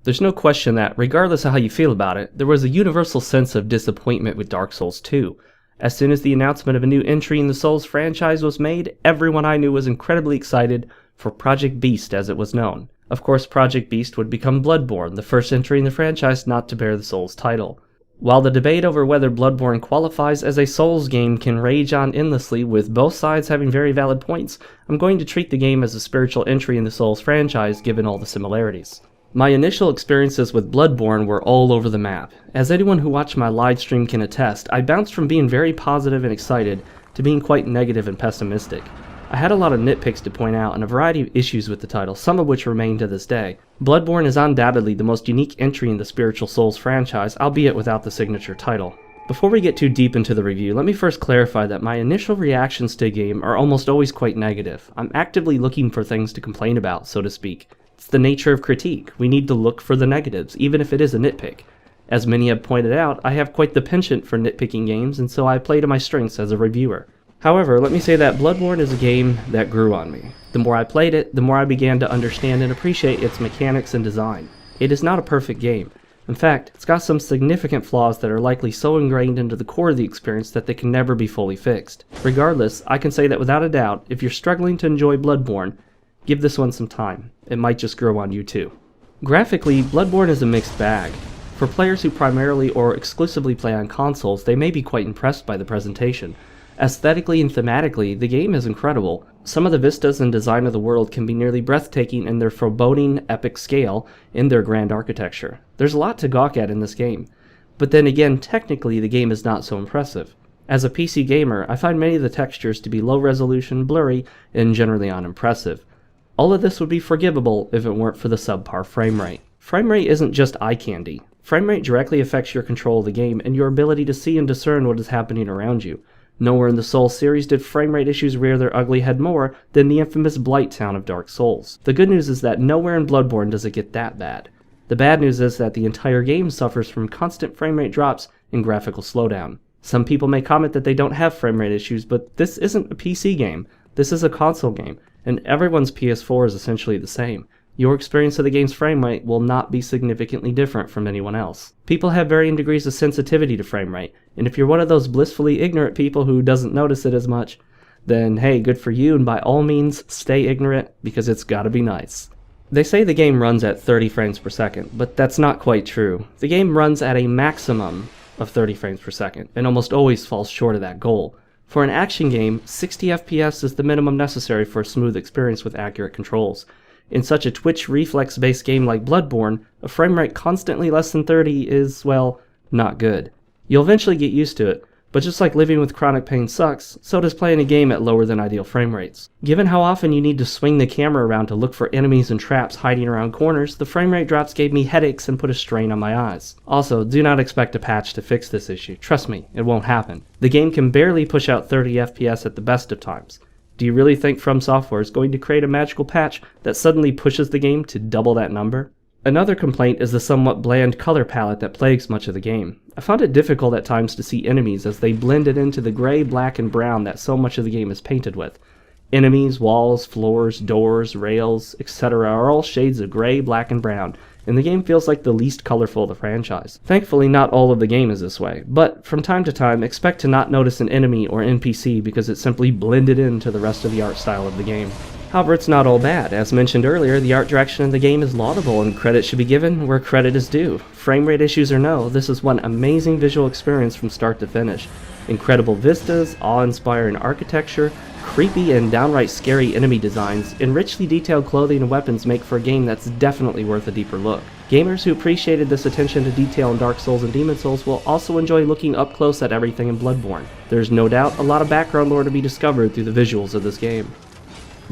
There's no question that, regardless of how you feel about it, there was a universal sense of disappointment with Dark Souls 2. As soon as the announcement of a new entry in the Souls franchise was made, everyone I knew was incredibly excited for Project Beast as it was known. Of course, Project Beast would become Bloodborne, the first entry in the franchise not to bear the Souls title. While the debate over whether Bloodborne qualifies as a Souls game can rage on endlessly with both sides having very valid points, I'm going to treat the game as a spiritual entry in the Souls franchise given all the similarities. My initial experiences with Bloodborne were all over the map. As anyone who watched my live stream can attest, I bounced from being very positive and excited to being quite negative and pessimistic. I had a lot of nitpicks to point out and a variety of issues with the title, some of which remain to this day. Bloodborne is undoubtedly the most unique entry in the spiritual Souls franchise, albeit without the signature title. Before we get too deep into the review, let me first clarify that my initial reactions to a game are almost always quite negative. I'm actively looking for things to complain about, so to speak. It's the nature of critique. We need to look for the negatives, even if it is a nitpick. As many have pointed out, I have quite the penchant for nitpicking games, and so I play to my strengths as a reviewer. However, let me say that Bloodborne is a game that grew on me. The more I played it, the more I began to understand and appreciate its mechanics and design. It is not a perfect game. In fact, it's got some significant flaws that are likely so ingrained into the core of the experience that they can never be fully fixed. Regardless, I can say that without a doubt, if you're struggling to enjoy Bloodborne, give this one some time. It might just grow on you too. Graphically, Bloodborne is a mixed bag. For players who primarily or exclusively play on consoles, they may be quite impressed by the presentation. Aesthetically and thematically, the game is incredible. Some of the vistas and design of the world can be nearly breathtaking in their foreboding, epic scale in their grand architecture. There's a lot to gawk at in this game. But then again, technically the game is not so impressive. As a PC gamer, I find many of the textures to be low resolution, blurry, and generally unimpressive. All of this would be forgivable if it weren't for the subpar frame rate. Frame rate isn't just eye candy. Frame rate directly affects your control of the game and your ability to see and discern what is happening around you. Nowhere in the Souls series did frame rate issues rear their ugly head more than the infamous Blight Town of Dark Souls. The good news is that nowhere in Bloodborne does it get that bad. The bad news is that the entire game suffers from constant frame rate drops and graphical slowdown. Some people may comment that they don't have frame rate issues, but this isn't a PC game. This is a console game, and everyone's PS4 is essentially the same. Your experience of the game's frame rate will not be significantly different from anyone else. People have varying degrees of sensitivity to frame rate, and if you're one of those blissfully ignorant people who doesn't notice it as much, then hey, good for you, and by all means, stay ignorant, because it's gotta be nice. They say the game runs at 30 frames per second, but that's not quite true. The game runs at a maximum of 30 frames per second, and almost always falls short of that goal. For an action game, 60 FPS is the minimum necessary for a smooth experience with accurate controls. In such a twitch reflex-based game like Bloodborne, a frame rate constantly less than 30 is, well, not good. You'll eventually get used to it, but just like living with chronic pain sucks, so does playing a game at lower than ideal frame rates. Given how often you need to swing the camera around to look for enemies and traps hiding around corners, the frame rate drops gave me headaches and put a strain on my eyes. Also, do not expect a patch to fix this issue. Trust me, it won't happen. The game can barely push out 30 FPS at the best of times. Do you really think From Software is going to create a magical patch that suddenly pushes the game to double that number? Another complaint is the somewhat bland color palette that plagues much of the game. I found it difficult at times to see enemies as they blended into the gray, black, and brown that so much of the game is painted with. Enemies, walls, floors, doors, rails, etc. are all shades of gray, black, and brown, and the game feels like the least colorful of the franchise. Thankfully, not all of the game is this way, but from time to time, expect to not notice an enemy or NPC because it simply blended into the rest of the art style of the game. However, it's not all bad. As mentioned earlier, the art direction of the game is laudable and credit should be given where credit is due. Frame rate issues or no, this is one amazing visual experience from start to finish. Incredible vistas, awe-inspiring architecture, creepy and downright scary enemy designs, and richly detailed clothing and weapons make for a game that's definitely worth a deeper look. Gamers who appreciated this attention to detail in Dark Souls and Demon Souls will also enjoy looking up close at everything in Bloodborne. There's no doubt a lot of background lore to be discovered through the visuals of this game.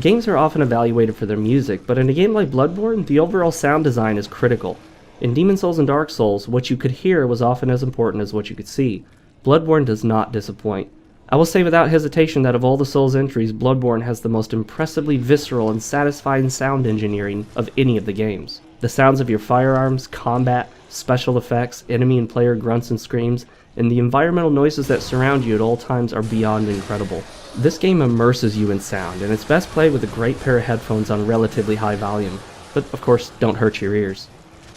Games are often evaluated for their music, but in a game like Bloodborne, the overall sound design is critical. In Demon Souls and Dark Souls, what you could hear was often as important as what you could see. Bloodborne does not disappoint. I will say without hesitation that of all the Souls entries, Bloodborne has the most impressively visceral and satisfying sound engineering of any of the games. The sounds of your firearms, combat, special effects, enemy and player grunts and screams, and the environmental noises that surround you at all times are beyond incredible. This game immerses you in sound, and it's best played with a great pair of headphones on relatively high volume, but of course don't hurt your ears.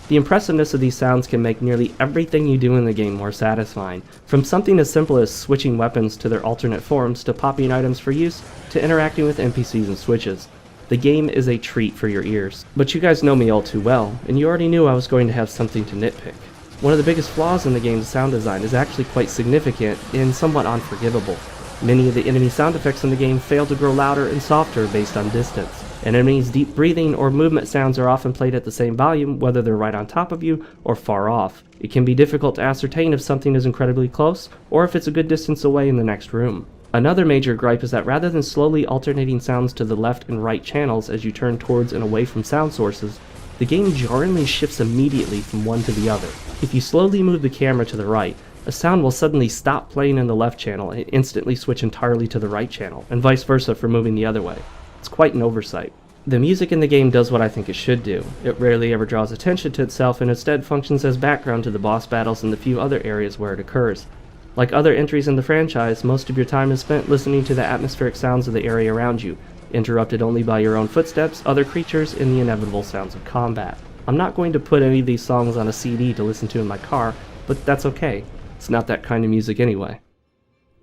The impressiveness of these sounds can make nearly everything you do in the game more satisfying, from something as simple as switching weapons to their alternate forms, to popping items for use, to interacting with NPCs and switches. The game is a treat for your ears. But you guys know me all too well, and you already knew I was going to have something to nitpick. One of the biggest flaws in the game's sound design is actually quite significant and somewhat unforgivable. Many of the enemy sound effects in the game fail to grow louder and softer based on distance. An enemy's deep breathing or movement sounds are often played at the same volume, whether they're right on top of you or far off. It can be difficult to ascertain if something is incredibly close, or if it's a good distance away in the next room. Another major gripe is that rather than slowly alternating sounds to the left and right channels as you turn towards and away from sound sources, the game jarringly shifts immediately from one to the other. If you slowly move the camera to the right, a sound will suddenly stop playing in the left channel and instantly switch entirely to the right channel, and vice versa for moving the other way. It's quite an oversight. The music in the game does what I think it should do. It rarely ever draws attention to itself and instead functions as background to the boss battles and the few other areas where it occurs. Like other entries in the franchise, most of your time is spent listening to the atmospheric sounds of the area around you, interrupted only by your own footsteps, other creatures, and the inevitable sounds of combat. I'm not going to put any of these songs on a CD to listen to in my car, but that's okay. It's not that kind of music anyway.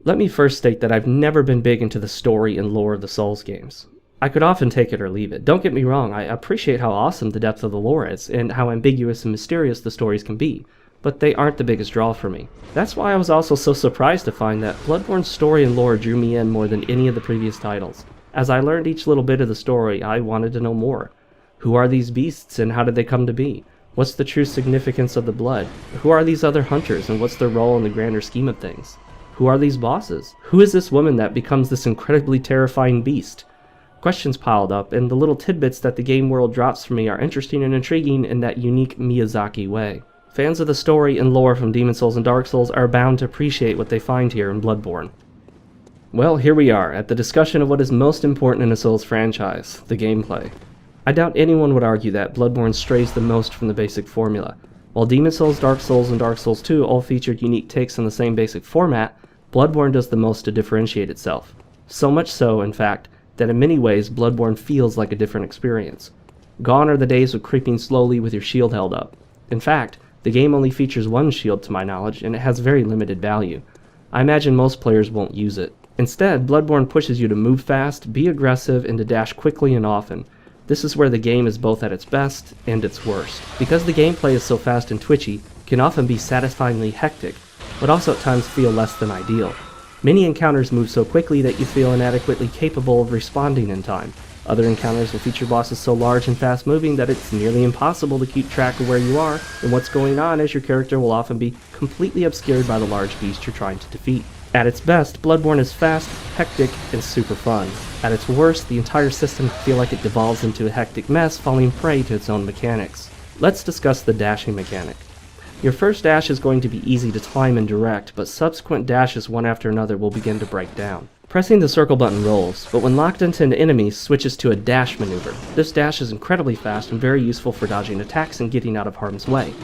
Let me first state that I've never been big into the story and lore of the Souls games. I could often take it or leave it. Don't get me wrong, I appreciate how awesome the depth of the lore is, and how ambiguous and mysterious the stories can be, but they aren't the biggest draw for me. That's why I was also so surprised to find that Bloodborne's story and lore drew me in more than any of the previous titles. As I learned each little bit of the story, I wanted to know more. Who are these beasts and how did they come to be? What's the true significance of the blood? Who are these other hunters and what's their role in the grander scheme of things? Who are these bosses? Who is this woman that becomes this incredibly terrifying beast? Questions piled up, and the little tidbits that the game world drops for me are interesting and intriguing in that unique Miyazaki way. Fans of the story and lore from Demon Souls and Dark Souls are bound to appreciate what they find here in Bloodborne. Well, here we are, at the discussion of what is most important in a Souls franchise, the gameplay. I doubt anyone would argue that Bloodborne strays the most from the basic formula. While Demon Souls, Dark Souls, and Dark Souls 2 all featured unique takes on the same basic format, Bloodborne does the most to differentiate itself. So much so, in fact, that in many ways Bloodborne feels like a different experience. Gone are the days of creeping slowly with your shield held up. In fact, the game only features one shield to my knowledge, and it has very limited value. I imagine most players won't use it. Instead, Bloodborne pushes you to move fast, be aggressive, and to dash quickly and often. This is where the game is both at its best and its worst. Because the gameplay is so fast and twitchy, it can often be satisfyingly hectic, but also at times feel less than ideal. Many encounters move so quickly that you feel inadequately capable of responding in time. Other encounters will feature bosses so large and fast moving that it's nearly impossible to keep track of where you are and what's going on, as your character will often be completely obscured by the large beast you're trying to defeat. At its best, Bloodborne is fast, hectic, and super fun. At its worst, the entire system can feel like it devolves into a hectic mess, falling prey to its own mechanics. Let's discuss the dashing mechanic. Your first dash is going to be easy to time and direct, but subsequent dashes one after another will begin to break down. Pressing the circle button rolls, but when locked into an enemy, switches to a dash maneuver. This dash is incredibly fast and very useful for dodging attacks and getting out of harm's way.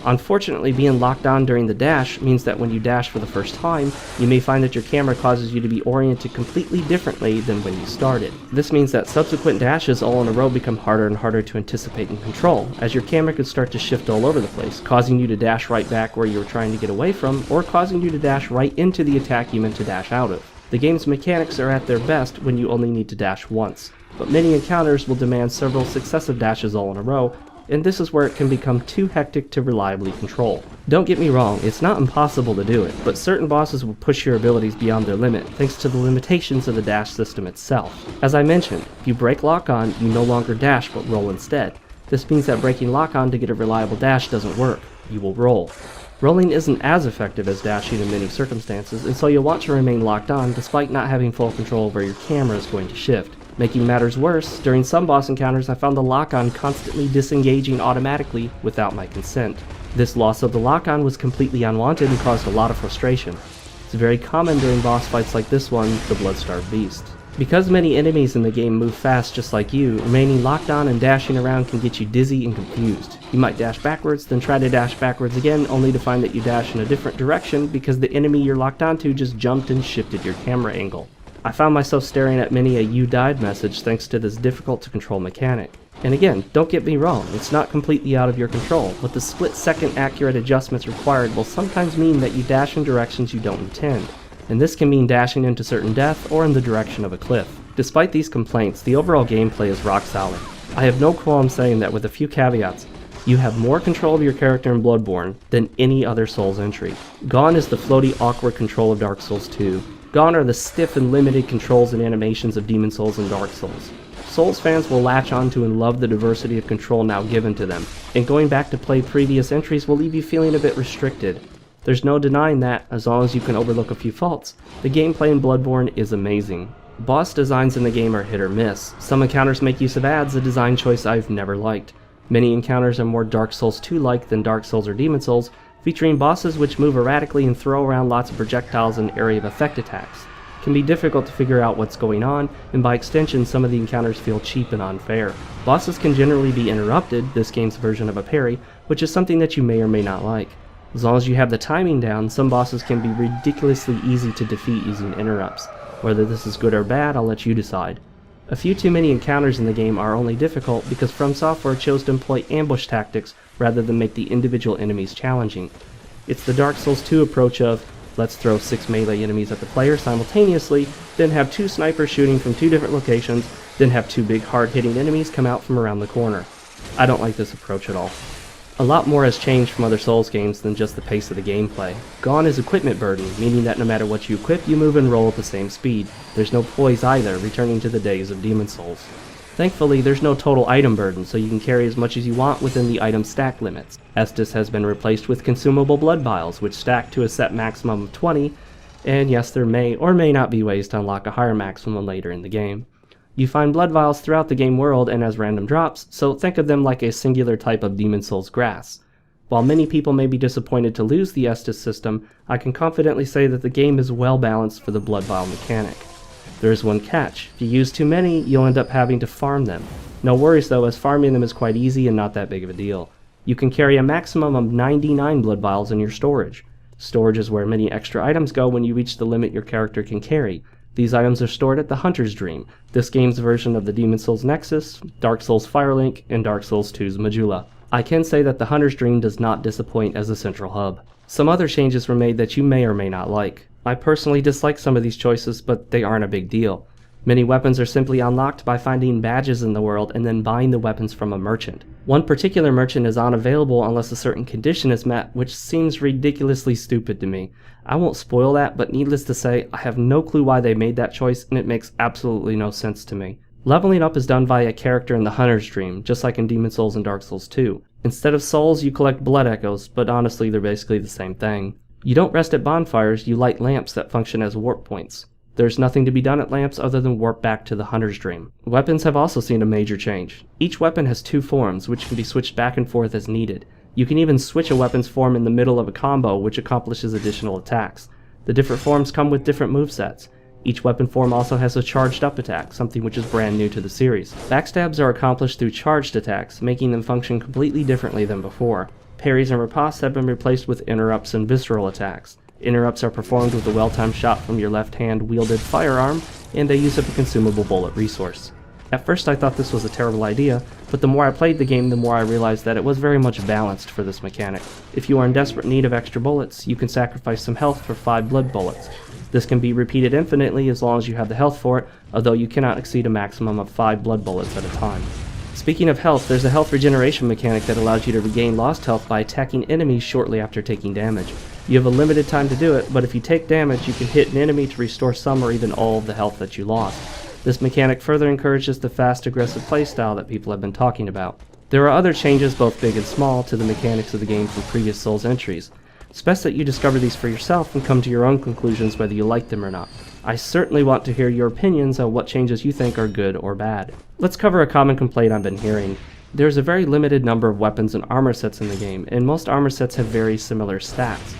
Unfortunately, being locked on during the dash means that when you dash for the first time, you may find that your camera causes you to be oriented completely differently than when you started. This means that subsequent dashes all in a row become harder and harder to anticipate and control, as your camera could start to shift all over the place, causing you to dash right back where you were trying to get away from, or causing you to dash right into the attack you meant to dash out of. The game's mechanics are at their best when you only need to dash once, but many encounters will demand several successive dashes all in a row, and this is where it can become too hectic to reliably control. Don't get me wrong, it's not impossible to do it, but certain bosses will push your abilities beyond their limit thanks to the limitations of the dash system itself. As I mentioned, if you break lock-on, you no longer dash but roll instead. This means that breaking lock-on to get a reliable dash doesn't work. You will roll. Rolling isn't as effective as dashing in many circumstances, and so you'll want to remain locked on despite not having full control over your camera is going to shift. Making matters worse, during some boss encounters I found the lock-on constantly disengaging automatically without my consent. This loss of the lock-on was completely unwanted and caused a lot of frustration. It's very common during boss fights like this one, the Blood-Starved Beast. Because many enemies in the game move fast just like you, remaining locked on and dashing around can get you dizzy and confused. You might dash backwards, then try to dash backwards again, only to find that you dash in a different direction because the enemy you're locked onto just jumped and shifted your camera angle. I found myself staring at many a "you died" message thanks to this difficult to control mechanic. And again, don't get me wrong, it's not completely out of your control, but the split-second accurate adjustments required will sometimes mean that you dash in directions you don't intend, and this can mean dashing into certain death or in the direction of a cliff. Despite these complaints, the overall gameplay is rock solid. I have no qualm saying that with a few caveats, you have more control of your character in Bloodborne than any other Souls entry. Gone is the floaty, awkward control of Dark Souls 2. Gone are the stiff and limited controls and animations of Demon Souls and Dark Souls. Souls fans will latch onto and love the diversity of control now given to them, and going back to play previous entries will leave you feeling a bit restricted. There's no denying that, as long as you can overlook a few faults, the gameplay in Bloodborne is amazing. Boss designs in the game are hit or miss. Some encounters make use of ads, a design choice I've never liked. Many encounters are more Dark Souls 2-like than Dark Souls or Demon Souls, featuring bosses which move erratically and throw around lots of projectiles and area of effect attacks. It can be difficult to figure out what's going on, and by extension some of the encounters feel cheap and unfair. Bosses can generally be interrupted, this game's version of a parry, which is something that you may or may not like. As long as you have the timing down, some bosses can be ridiculously easy to defeat using interrupts. Whether this is good or bad, I'll let you decide. A few too many encounters in the game are only difficult because From Software chose to employ ambush tactics rather than make the individual enemies challenging. It's the Dark Souls 2 approach of, let's throw 6 melee enemies at the player simultaneously, then have 2 snipers shooting from 2 different locations, then have 2 big hard-hitting enemies come out from around the corner. I don't like this approach at all. A lot more has changed from other Souls games than just the pace of the gameplay. Gone is equipment burden, meaning that no matter what you equip, you move and roll at the same speed. There's no poise either, returning to the days of Demon Souls. Thankfully, there's no total item burden, so you can carry as much as you want within the item stack limits. Estus has been replaced with consumable blood vials, which stack to a set maximum of 20, and yes, there may or may not be ways to unlock a higher maximum later in the game. You find blood vials throughout the game world and as random drops, so think of them like a singular type of Demon Souls grass. While many people may be disappointed to lose the Estus system, I can confidently say that the game is well balanced for the blood vial mechanic. There is one catch: if you use too many, you'll end up having to farm them. No worries though, as farming them is quite easy and not that big of a deal. You can carry a maximum of 99 blood vials in your storage. Storage is where many extra items go when you reach the limit your character can carry. These items are stored at the Hunter's Dream, this game's version of the Demon Souls Nexus, Dark Souls Firelink, and Dark Souls 2's Majula. I can say that the Hunter's Dream does not disappoint as a central hub. Some other changes were made that you may or may not like. I personally dislike some of these choices, but they aren't a big deal. Many weapons are simply unlocked by finding badges in the world and then buying the weapons from a merchant. One particular merchant is unavailable unless a certain condition is met, which seems ridiculously stupid to me. I won't spoil that, but needless to say, I have no clue why they made that choice, and it makes absolutely no sense to me. Leveling up is done via a character in the Hunter's Dream, just like in Demon Souls and Dark Souls 2. Instead of souls, you collect blood echoes, but honestly they're basically the same thing. You don't rest at bonfires, you light lamps that function as warp points. There's nothing to be done at lamps other than warp back to the Hunter's Dream. Weapons have also seen a major change. Each weapon has 2 forms, which can be switched back and forth as needed. You can even switch a weapon's form in the middle of a combo, which accomplishes additional attacks. The different forms come with different movesets. Each weapon form also has a charged up attack, something which is brand new to the series. Backstabs are accomplished through charged attacks, making them function completely differently than before. Parries and ripostes have been replaced with interrupts and visceral attacks. Interrupts are performed with a well-timed shot from your left-hand wielded firearm, and they use up a consumable bullet resource. At first I thought this was a terrible idea, but the more I played the game, the more I realized that it was very much balanced for this mechanic. If you are in desperate need of extra bullets, you can sacrifice some health for 5 blood bullets. This can be repeated infinitely as long as you have the health for it, although you cannot exceed a maximum of 5 blood bullets at a time. Speaking of health, there's a health regeneration mechanic that allows you to regain lost health by attacking enemies shortly after taking damage. You have a limited time to do it, but if you take damage, you can hit an enemy to restore some or even all of the health that you lost. This mechanic further encourages the fast, aggressive playstyle that people have been talking about. There are other changes, both big and small, to the mechanics of the game from previous Souls entries. It's best that you discover these for yourself and come to your own conclusions whether you like them or not. I certainly want to hear your opinions on what changes you think are good or bad. Let's cover a common complaint I've been hearing. There's a very limited number of weapons and armor sets in the game, and most armor sets have very similar stats.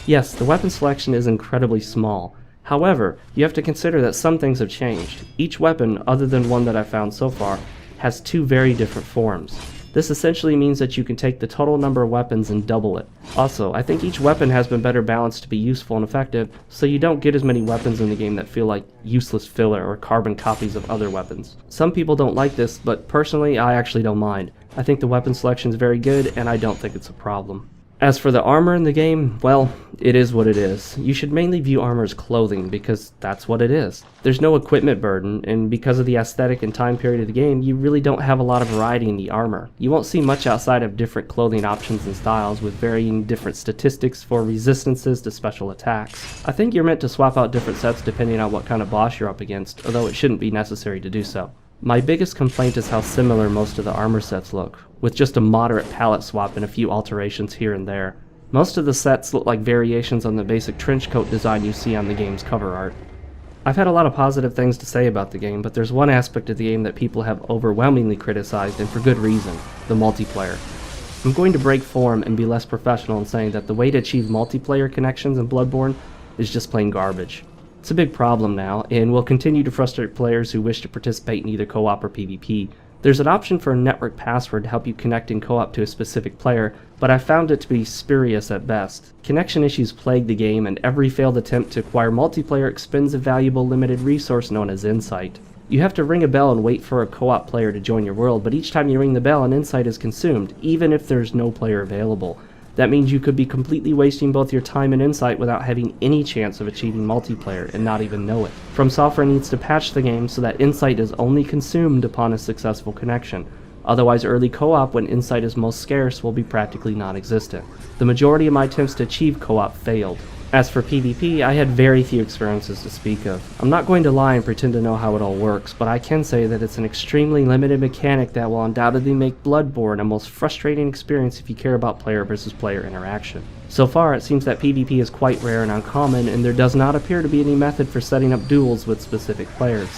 Yes, the weapon selection is incredibly small. However, you have to consider that some things have changed. Each weapon, other than one that I've found so far, has 2 very different forms. This essentially means that you can take the total number of weapons and double it. Also, I think each weapon has been better balanced to be useful and effective, so you don't get as many weapons in the game that feel like useless filler or carbon copies of other weapons. Some people don't like this, but personally I actually don't mind. I think the weapon selection is very good, and I don't think it's a problem. As for the armor in the game, well, it is what it is. You should mainly view armor as clothing, because that's what it is. There's no equipment burden, and because of the aesthetic and time period of the game, you really don't have a lot of variety in the armor. You won't see much outside of different clothing options and styles, with varying different statistics for resistances to special attacks. I think you're meant to swap out different sets depending on what kind of boss you're up against, although it shouldn't be necessary to do so. My biggest complaint is how similar most of the armor sets look, with just a moderate palette swap and a few alterations here and there. Most of the sets look like variations on the basic trench coat design you see on the game's cover art. I've had a lot of positive things to say about the game, but there's one aspect of the game that people have overwhelmingly criticized, and for good reason: the multiplayer. I'm going to break form and be less professional in saying that the way to achieve multiplayer connections in Bloodborne is just plain garbage. It's a big problem now, and will continue to frustrate players who wish to participate in either co-op or PvP. There's an option for a network password to help you connect in co-op to a specific player, but I found it to be spurious at best. Connection issues plague the game, and every failed attempt to acquire multiplayer expends a valuable limited resource known as insight. You have to ring a bell and wait for a co-op player to join your world, but each time you ring the bell, an insight is consumed, even if there's no player available. That means you could be completely wasting both your time and insight without having any chance of achieving multiplayer and not even know it. From Software needs to patch the game so that insight is only consumed upon a successful connection. Otherwise, early co-op, when insight is most scarce, will be practically non-existent. The majority of my attempts to achieve co-op failed. As for PvP, I had very few experiences to speak of. I'm not going to lie and pretend to know how it all works, but I can say that it's an extremely limited mechanic that will undoubtedly make Bloodborne a most frustrating experience if you care about player versus player interaction. So far, it seems that PvP is quite rare and uncommon, and there does not appear to be any method for setting up duels with specific players.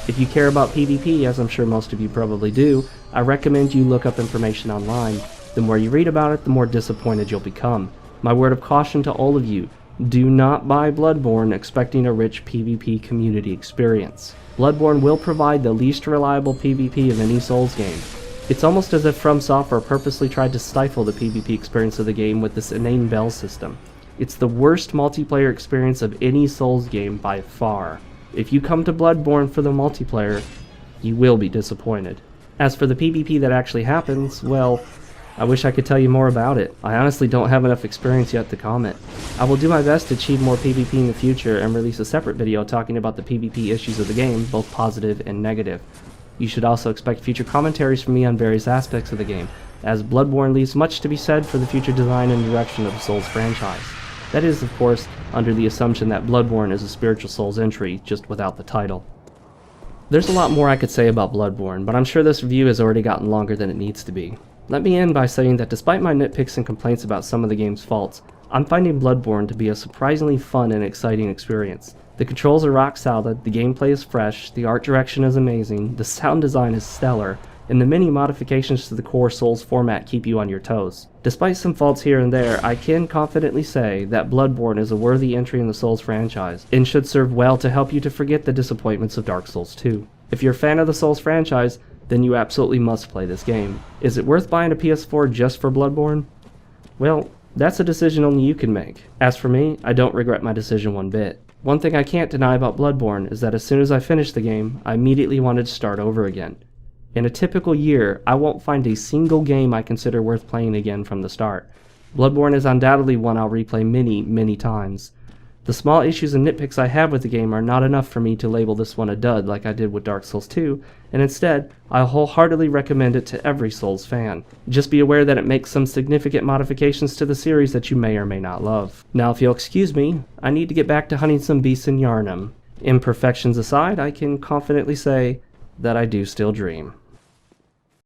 If you care about PvP, as I'm sure most of you probably do, I recommend you look up information online. The more you read about it, the more disappointed you'll become. My word of caution to all of you: do not buy Bloodborne expecting a rich PvP community experience. Bloodborne will provide the least reliable PvP of any Souls game. It's almost as if From Software purposely tried to stifle the PvP experience of the game with this inane bell system. It's the worst multiplayer experience of any Souls game by far. If you come to Bloodborne for the multiplayer, you will be disappointed. As for the PvP that actually happens, well, I wish I could tell you more about it. I honestly don't have enough experience yet to comment. I will do my best to achieve more PvP in the future and release a separate video talking about the PvP issues of the game, both positive and negative. You should also expect future commentaries from me on various aspects of the game, as Bloodborne leaves much to be said for the future design and direction of the Souls franchise. That is, of course, under the assumption that Bloodborne is a spiritual Souls entry, just without the title. There's a lot more I could say about Bloodborne, but I'm sure this review has already gotten longer than it needs to be. Let me end by saying that despite my nitpicks and complaints about some of the game's faults, I'm finding Bloodborne to be a surprisingly fun and exciting experience. The controls are rock solid, the gameplay is fresh, the art direction is amazing, the sound design is stellar, and the many modifications to the core Souls format keep you on your toes. Despite some faults here and there, I can confidently say that Bloodborne is a worthy entry in the Souls franchise, and should serve well to help you to forget the disappointments of Dark Souls 2. If you're a fan of the Souls franchise, then you absolutely must play this game. Is it worth buying a PS4 just for Bloodborne? Well, that's a decision only you can make. As for me, I don't regret my decision one bit. One thing I can't deny about Bloodborne is that as soon as I finished the game, I immediately wanted to start over again. In a typical year, I won't find a single game I consider worth playing again from the start. Bloodborne is undoubtedly one I'll replay many, many times. The small issues and nitpicks I have with the game are not enough for me to label this one a dud like I did with Dark Souls 2, and instead, I wholeheartedly recommend it to every Souls fan. Just be aware that it makes some significant modifications to the series that you may or may not love. Now, if you'll excuse me, I need to get back to hunting some beasts in Yharnam. Imperfections aside, I can confidently say that I do still dream.